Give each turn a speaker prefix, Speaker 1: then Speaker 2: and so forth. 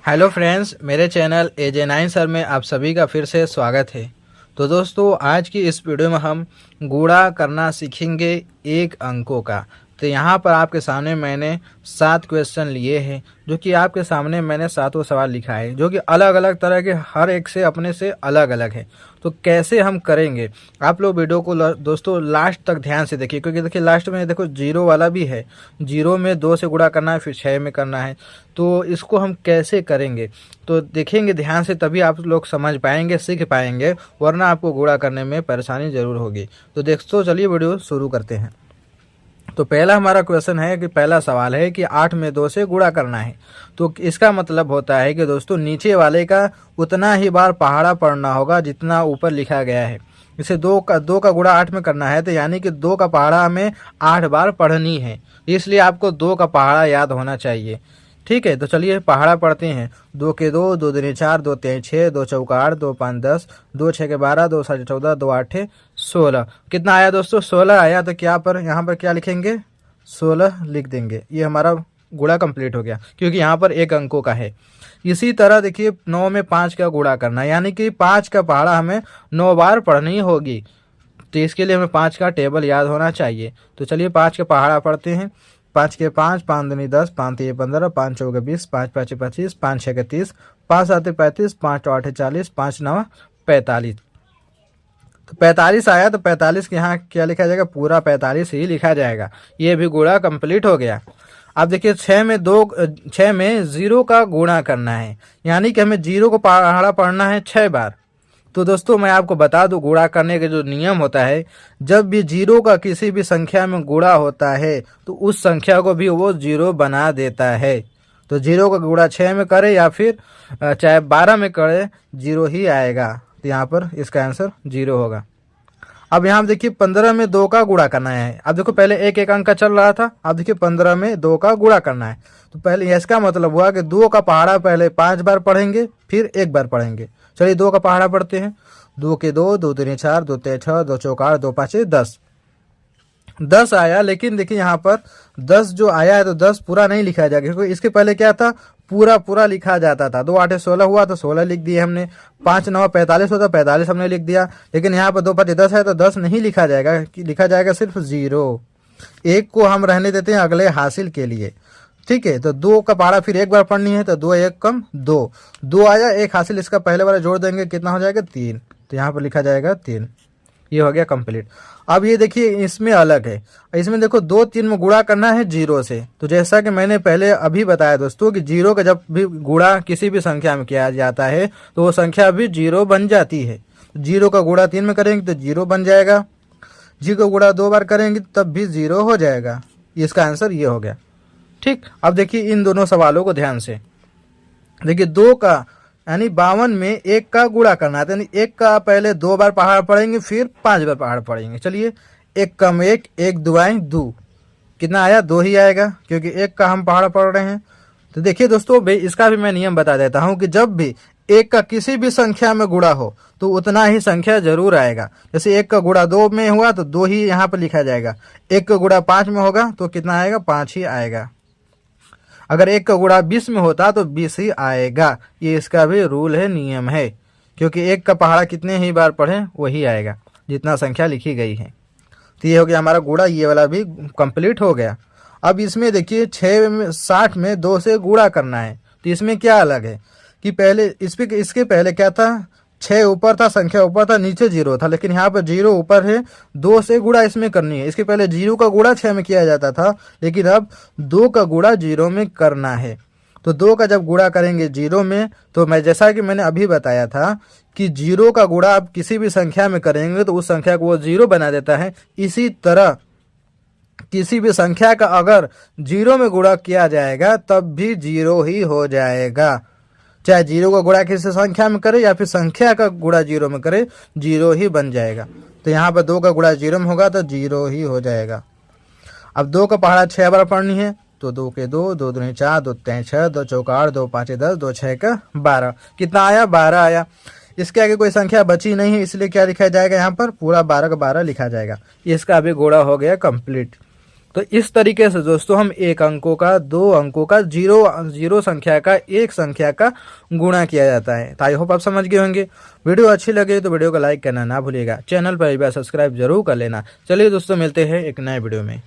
Speaker 1: Hello friends, मेरे channel AJ9 sir में आप सभी का फिर से स्वागत है। तो दोस्तों, आज की इस वीडियो में हम गुणा करना सीखेंगे एक अंकों का। तो यहाँ पर आपके सामने मैंने 7 क्वेश्चन लिए हैं, जो कि आपके सामने मैंने 7 सवाल लिखा है, जो कि अलग अलग तरह के, हर एक से अपने से अलग अलग है। तो कैसे हम करेंगे, आप लोग वीडियो को दोस्तों लास्ट तक ध्यान से देखिए, क्योंकि देखिए लास्ट में देखो जीरो वाला भी है। जीरो में 2 से गुणा करना है, फिर 6 में करना है। तो इसको हम कैसे करेंगे तो देखेंगे ध्यान से, तभी आप लोग समझ पाएंगे, सीख पाएंगे, वरना आपको गुणा करने में परेशानी ज़रूर होगी। तो दोस्तों चलिए वीडियो शुरू करते हैं। तो पहला हमारा क्वेश्चन है कि पहला सवाल है कि 8 में 2 से गुणा करना है। तो इसका मतलब होता है कि दोस्तों नीचे वाले का उतना ही बार पहाड़ा पढ़ना होगा जितना ऊपर लिखा गया है। इसे 2 का गुणा 8 में करना है, तो यानी कि 2 का पहाड़ा हमें 8 बार पढ़नी है। इसलिए आपको 2 का पहाड़ा याद होना चाहिए। ठीक है, तो चलिए पहाड़ा पढ़ते हैं। 2 के 2, 2 दूनी 4, 2 3 6, 2 चौका 8, 2 5 10, 2 6 के 12, 2 7 14, 2 8 16। कितना आया दोस्तों? 16 आया। तो क्या पर यहाँ पर क्या लिखेंगे? 16 लिख देंगे। ये हमारा गुणा कंप्लीट हो गया, क्योंकि यहाँ पर एक अंकों का है। इसी तरह देखिए 9 में 5 का गुणा करना, यानी कि 5 का पहाड़ा हमें 9 बार पढ़नी होगी। तो इसके लिए हमें 5 का टेबल याद होना चाहिए। तो चलिए 5 का पहाड़ा पढ़ते हैं। 5 के 5, 5 दूनी 10, 5 तीन 15, 5 चौके 20, 5 पाँच 25, 5 छः 30, 5 सात 35, 5 आठ 40, 5 नौ 45। तो 45 आया। तो 45 के यहाँ क्या लिखा जाएगा? पूरा 45 ही लिखा जाएगा। ये भी गुणा कंप्लीट हो गया। अब देखिए 6 में 0 का गुणा करना है, यानी कि हमें 0 को पहाड़ा पढ़ना है 6 बार। तो दोस्तों मैं आपको बता दूं, गुणा करने के जो नियम होता है, जब भी 0 का किसी भी संख्या में गुणा होता है तो उस संख्या को भी वो 0 बना देता है। तो 0 का गुणा 6 में करे या फिर चाहे 12 में करे, 0 ही आएगा। तो यहाँ पर इसका आंसर 0 होगा। अब यहाँ देखिए 15 में 2 का गुणा करना है। अब देखो पहले एक एक अंक का चल रहा था, अब देखिए 15 में 2 का गुणा करना है। तो पहले इसका मतलब हुआ कि 2 का पहाड़ा पहले 5 बार पढ़ेंगे, फिर 1 बार पढ़ेंगे। चलिए 2 का पहाड़ा पढ़ते हैं। 2 के 2, 2 दूनी 4, 2 तीन 6, 2 चौका 8, 2 पाँच 10। 10 आया, लेकिन देखिए यहाँ पर 10 जो आया है तो 10 पूरा नहीं लिखा जाएगा, क्योंकि इसके पहले क्या था? पूरा लिखा जाता था। 2 8 16 हुआ तो 16 लिख दिए हमने। 5 9 45 होता, 45 हमने लिख दिया। लेकिन यहाँ पर 2 5 10 है तो 10 नहीं लिखा जाएगा, लिखा जाएगा सिर्फ 0। 1 को हम रहने देते हैं अगले हासिल के लिए। ठीक है, तो 2 का पहाड़ा फिर 1 बार पढ़नी है, तो 2 1 कम 2, 2 आया, 1 हासिल, इसका पहले वाला जोड़ देंगे, कितना हो जाएगा? 3। तो यहाँ पर लिखा जाएगा 3। ये हो गया कंप्लीट। अब ये देखिए इसमें अलग है, इसमें देखो 2 3 में गुणा करना है 0 से। तो जैसा कि मैंने पहले अभी बताया दोस्तों कि 0 का जब भी गुणा किसी भी संख्या में किया जाता है तो वो संख्या भी 0 बन जाती है। 0 का गुणा 3 में करेंगे तो 0 बन जाएगा। 0 का गुणा 2 बार करेंगे तब भी 0 हो जाएगा। इसका आंसर ये हो गया। ठीक, अब देखिए इन दोनों सवालों को ध्यान से देखिए। 2 का यानी 52 में 1 का गुणा करना है, यानी 1 का पहले 2 बार पहाड़ पढ़ेंगे, फिर 5 बार पहाड़ पढ़ेंगे। चलिए 1 कम 1, 1 दुआएं 2, कितना आया? 2 ही आएगा, क्योंकि 1 का हम पहाड़ पढ़ रहे हैं। तो देखिए दोस्तों, इसका भी मैं नियम बता देता हूं कि जब भी 1 का किसी भी संख्या में गुणा हो तो उतना ही संख्या जरूर आएगा। जैसे 1 का गुणा 2 में हुआ तो 2 ही यहाँ पर लिखा जाएगा। 1 का गुणा 5 में होगा तो कितना आएगा? 5 ही आएगा। अगर 1 का गुणा 20 में होता तो 20 ही आएगा। ये इसका भी रूल है, नियम है, क्योंकि 1 का पहाड़ा कितने ही बार पढ़ें वही आएगा, जितना संख्या लिखी गई है। तो ये हो गया हमारा गुणा, ये वाला भी कंप्लीट हो गया। अब इसमें देखिए 60 में 2 से गुणा करना है। तो इसमें क्या अलग है कि पहले इसके पहले क्या था? 6 ऊपर था, संख्या ऊपर था, नीचे 0 था, लेकिन यहाँ पर 0 ऊपर है। 2 से गुणा इसमें करनी है। इसके पहले 0 का गुणा 6 में किया जाता था, लेकिन अब 2 का गुणा 0 में करना है। तो 2 का जब गुणा करेंगे 0 में, तो मैं जैसा कि मैंने अभी बताया था कि 0 का गुणा आप किसी भी संख्या में करेंगे तो उस संख्या को वो 0 बना देता है। इसी तरह किसी भी संख्या का अगर 0 में गुणा किया जाएगा तब भी 0 ही हो जाएगा। चाहे 0 का गुणा किसी संख्या में करे या फिर संख्या का गुणा 0 में करे, 0 ही बन जाएगा। तो यहाँ पर 2 का गुणा 0 में होगा तो 0 ही हो जाएगा। अब 2 का पहाड़ा 6 बार पढ़नी है, तो 2 के 2, 2 दूनी 4, 2 तीन 6, 2 चौका 8, 2 पाँच 10, 2 6 का 12। कितना आया? 12 आया। इसके आगे कोई संख्या बची नहीं है, इसलिए क्या लिखा जाएगा? यहाँ पर पूरा 12 का 12 लिखा जाएगा। इसका भी गुणा हो गया कंप्लीट। तो इस तरीके से दोस्तों हम एक अंकों का, दो अंकों का, जीरो संख्या का एक संख्या का गुणा किया जाता है। तो आई होप आप समझ गए होंगे। वीडियो अच्छी लगे तो वीडियो को लाइक करना ना भूलिएगा, चैनल पर एक बार सब्सक्राइब जरूर कर लेना। चलिए दोस्तों, मिलते हैं एक नए वीडियो में।